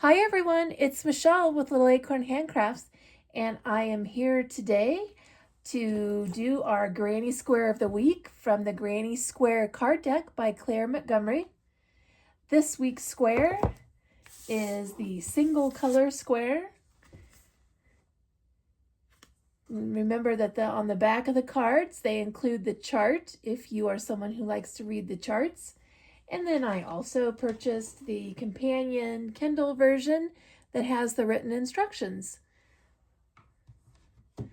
Hi everyone, it's Michelle with Little Acorn Handcrafts, and I am here today to do our Granny Square of the Week from the Granny Square card deck by Claire Montgomerie. This week's square is the single color square. Remember that on the back of the cards, they include the chart if you are someone who likes to read the charts. And then I also purchased the companion Kindle version that has the written instructions. A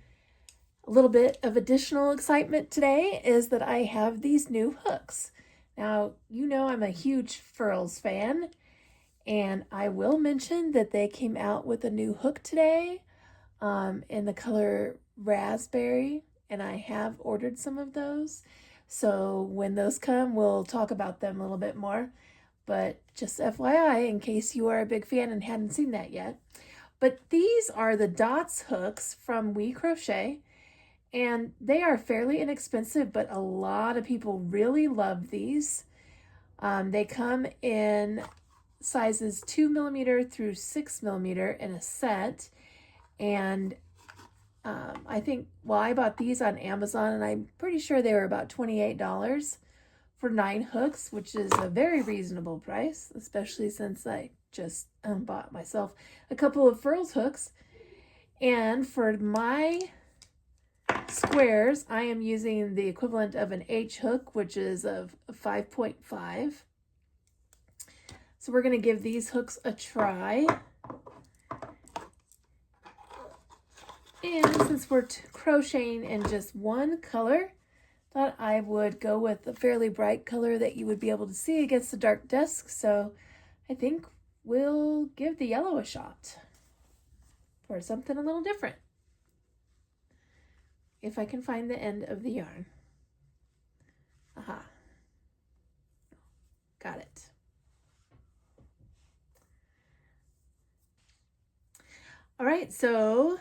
little bit of additional excitement today is that I have these new hooks. Now, you know I'm a huge Furls fan, and I will mention that they came out with a new hook today in the color raspberry, and I have ordered some of those. So when those come, we'll talk about them a little bit more. But just FYI, in case you are a big fan and hadn't seen that yet. But these are the dots hooks from We Crochet, and they are fairly inexpensive, but a lot of people really love these. They come in sizes 2mm through 6mm in a set, and I think, well, I bought these on Amazon, and I'm pretty sure they were about $28 for 9 hooks, which is a very reasonable price, especially since I just bought myself a couple of Furls hooks. And for my squares, I am using the equivalent of an H hook, which is of 5.5. So we're going to give these hooks a try. And since we're crocheting in just one color, thought I would go with a fairly bright color that you would be able to see against the dark desk. So I think we'll give the yellow a shot for something a little different. If I can find the end of the yarn. Aha. Got it. All right, so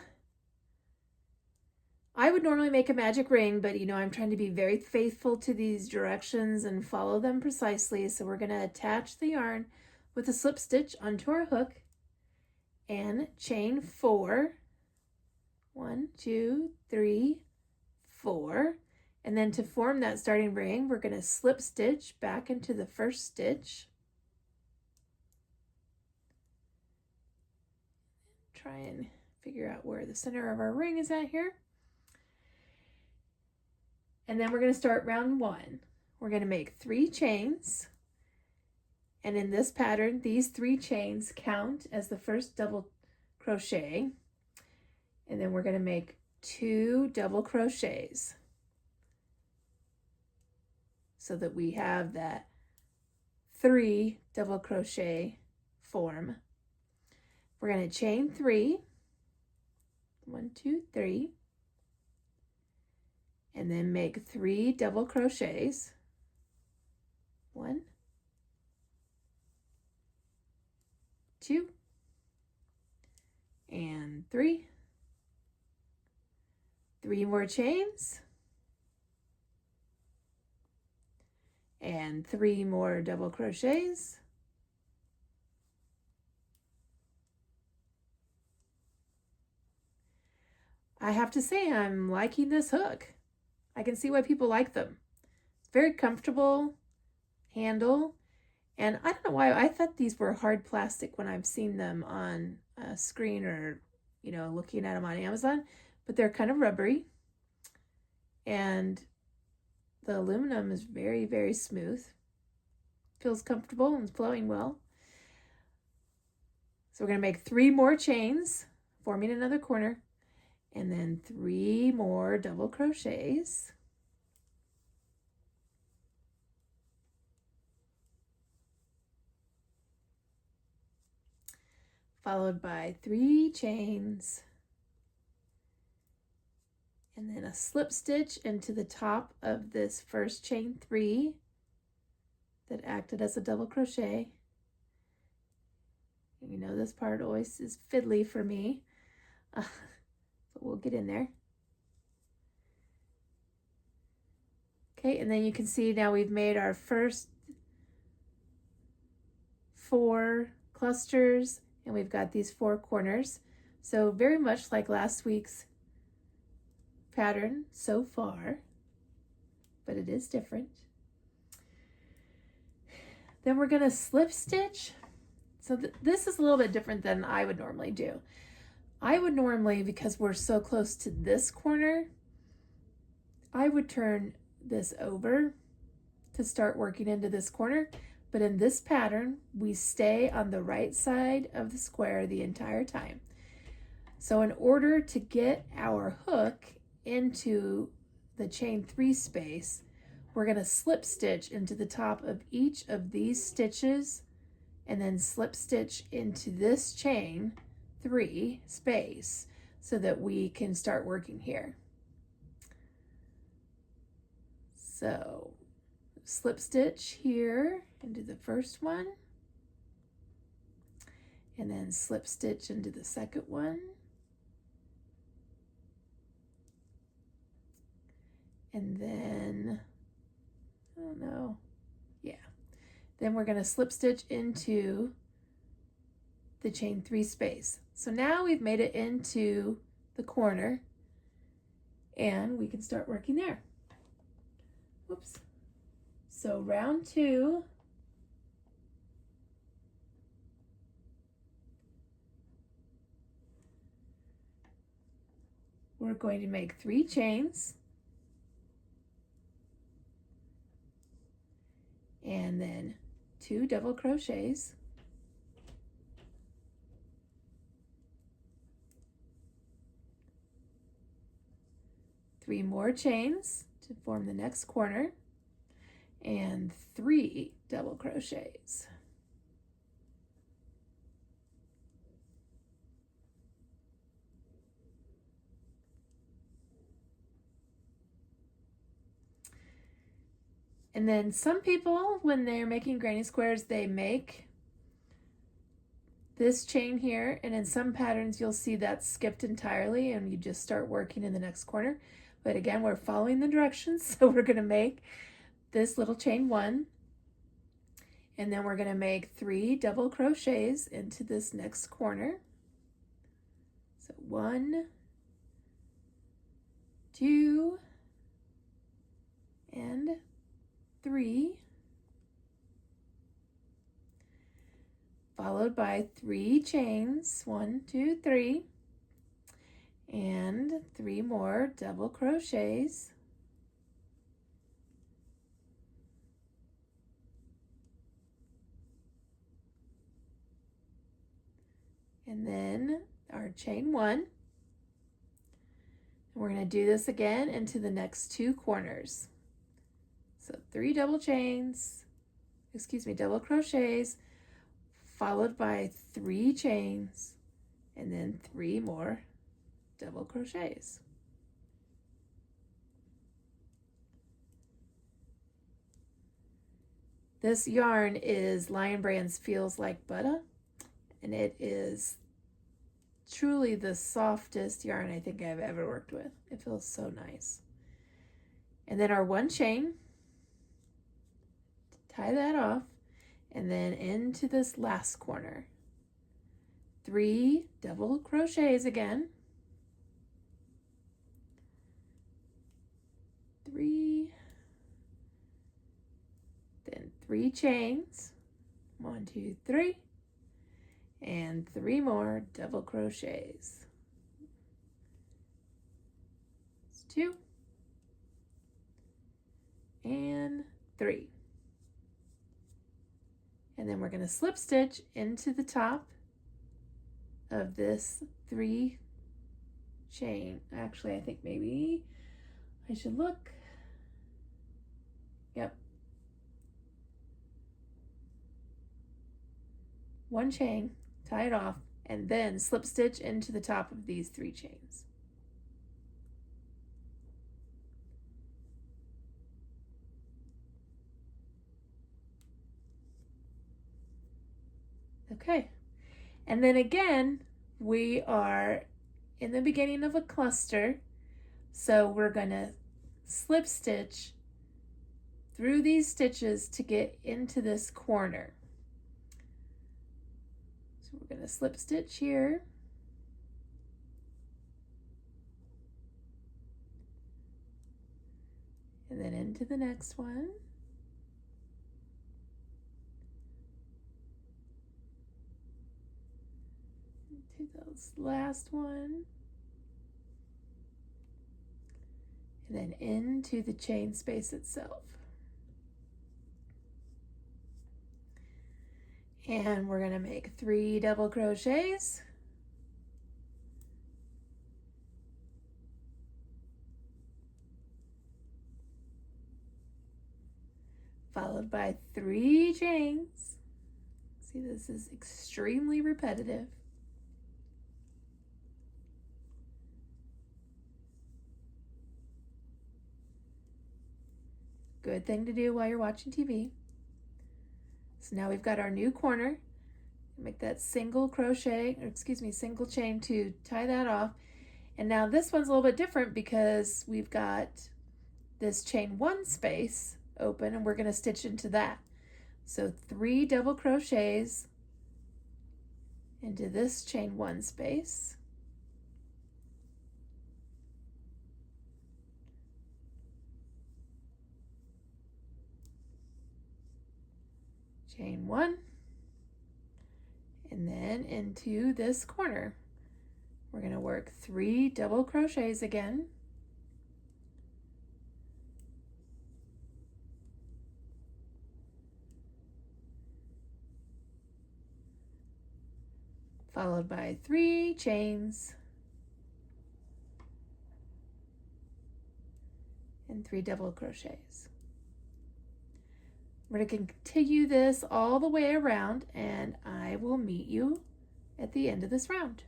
I would normally make a magic ring, but you know, I'm trying to be very faithful to these directions and follow them precisely. So we're going to attach the yarn with a slip stitch onto our hook and chain 4. 1, 2, 3, 4. And then to form that starting ring, we're going to slip stitch back into the first stitch. Try and figure out where the center of our ring is at here. And then we're going to start round 1. We're going to make 3 chains. And in this pattern, these 3 chains count as the first double crochet. And then we're going to make 2 double crochets so that we have that 3 double crochet form. We're going to chain 3. 1, 2, 3. And then make 3 double crochets. 1, 2, and 3. 3 more chains. And 3 more double crochets. I have to say I'm liking this hook. I can see why people like them. It's very comfortable handle. And I don't know why I thought these were hard plastic when I've seen them on a screen or, you know, looking at them on Amazon, but they're kind of rubbery. And the aluminum is very, very smooth. Feels comfortable and flowing well. So we're going to make 3 more chains, forming another corner, and then 3 more double crochets. Followed by 3 chains. And then a slip stitch into the top of this first chain 3 that acted as a double crochet. You know, this part always is fiddly for me, but we'll get in there. Okay, and then you can see now we've made our first 4 clusters and we've got these 4 corners. So very much like last week's pattern so far, but it is different. Then we're going to slip stitch. So this is a little bit different than I would normally do. I would normally, because we're so close to this corner, I would turn this over to start working into this corner. But in this pattern, we stay on the right side of the square the entire time. So in order to get our hook into the chain 3 space, we're going to slip stitch into the top of each of these stitches and then slip stitch into this chain 3 space so that we can start working here. So slip stitch here into the first one, and then slip stitch into the second one, and then, I don't know, yeah, then we're going to slip stitch into the chain 3 space. So now we've made it into the corner, and we can start working there. Whoops. So round 2, we're going to make 3 chains, and then 2 double crochets, three more chains to form the next corner, and 3 double crochets. And then some people, when they're making granny squares, they make this chain here, and in some patterns you'll see that skipped entirely and you just start working in the next corner. But again, we're following the directions, so we're going to make this little chain 1, and then we're going to make 3 double crochets into this next corner. So 1, 2, and 3, followed by 3 chains, 1, 2, 3, and 3 more double crochets, and then our chain 1. And we're going to do this again into the next 2 corners. So 3 double crochets, followed by 3 chains, and then 3 more double crochets. This yarn is Lion Brand's Feels Like Butter, and it is truly the softest yarn I think I've ever worked with. It feels so nice. And then our 1 chain, tie that off, and then into this last corner. 3 double crochets again. 3, then 3 chains, 1, 2, 3, and 3 more double crochets. It's 2 and 3. And then we're going to slip stitch into the top of this 3 chain. Actually, I think maybe I should look. Yep. 1 chain, tie it off, and then slip stitch into the top of these 3 chains. Okay, and then again, we are in the beginning of a cluster, so we're going to slip stitch through these stitches to get into this corner. So So we're going to slip stitch here. And then into the next one. Into this last one. And then into the chain space itself. And we're going to make 3 double crochets. Followed by 3 chains. See, this is extremely repetitive. Good thing to do while you're watching TV. So now we've got our new corner. Make that single crochet, or excuse me, single chain to tie that off. And now this one's a little bit different because we've got this chain 1 space open and we're going to stitch into that. So 3 double crochets into this chain 1 space. Chain 1. And then into this corner, we're going to work 3 double crochets again. Followed by 3 chains and 3 double crochets. We're going to continue this all the way around, and I will meet you at the end of this round.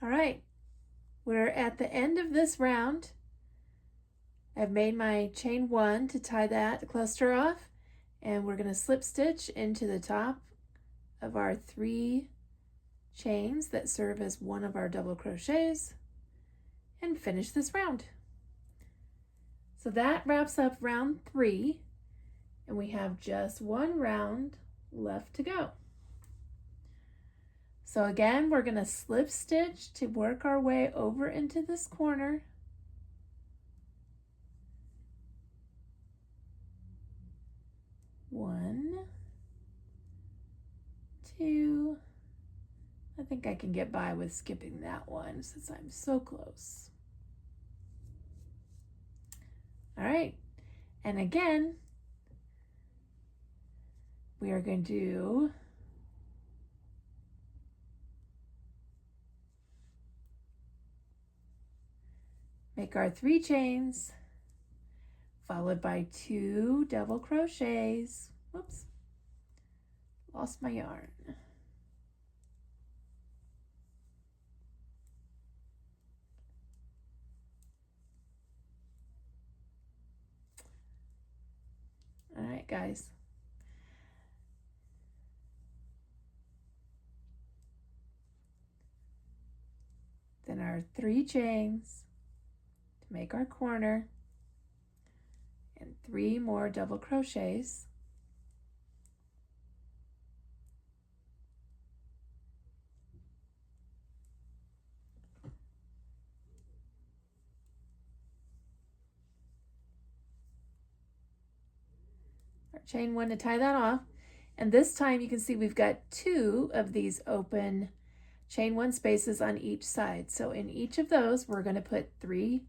All right, we're at the end of this round. I've made my chain 1 to tie that cluster off, and we're going to slip stitch into the top of our 3 chains that serve as one of our double crochets and finish this round. So that wraps up round 3, and we have just 1 round left to go. So again, we're going to slip stitch to work our way over into this corner. One, 2, I think I can get by with skipping that one since I'm so close. All right, and again, we are going to make our 3 chains, followed by 2 double crochets. Whoops, lost my yarn. All right, guys. Then our 3 chains to make our corner, and 3 more double crochets. Our chain 1 to tie that off. And this time you can see we've got 2 of these open chain 1 spaces on each side. So in each of those, we're going to put 3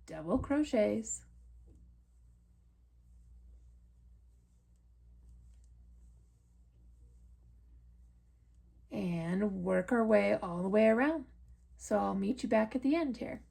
double crochets. And work our way all the way around. So I'll meet you back at the end here.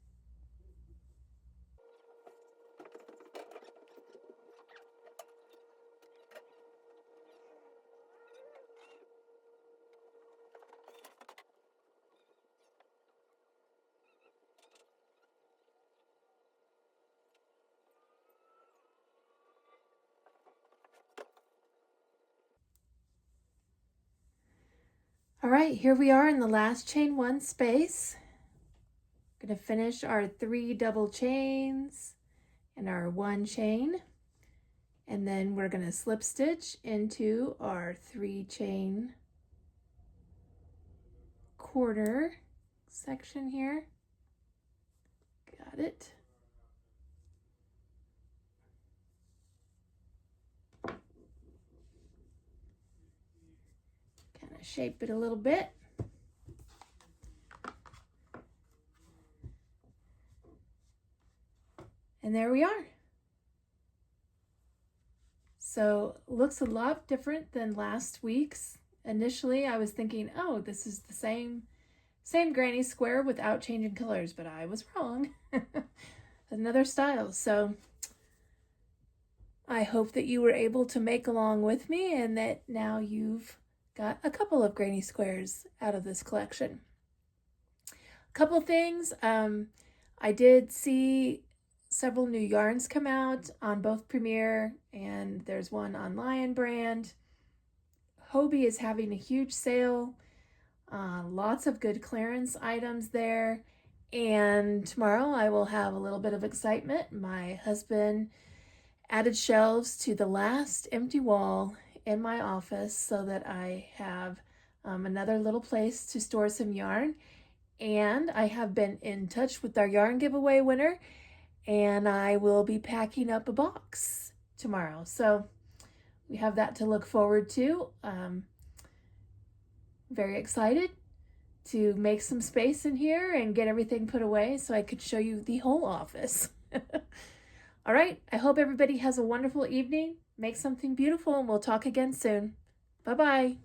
All right, here we are in the last chain one space. I'm going to finish our 3 double chains and our 1 chain, and then we're going to slip stitch into our 3 chain quarter section here. Got it. Kind of shape it a little bit. And there we are. So looks a lot different than last week's. Initially, I was thinking, oh, this is the same granny square without changing colors, but I was wrong. Another style. So I hope that you were able to make along with me and that now you've got a couple of granny squares out of this collection. A couple things. I did see several new yarns come out on both Premier, and there's one on Lion Brand. Hobie is having a huge sale. Lots of good clearance items there. And tomorrow I will have a little bit of excitement. My husband added shelves to the last empty wall in my office so that I have another little place to store some yarn. And I have been in touch with our yarn giveaway winner, and I will be packing up a box tomorrow. So we have that to look forward to. Very excited to make some space in here and get everything put away so I could show you the whole office. All right, I hope everybody has a wonderful evening. Make something beautiful, and we'll talk again soon. Bye-bye.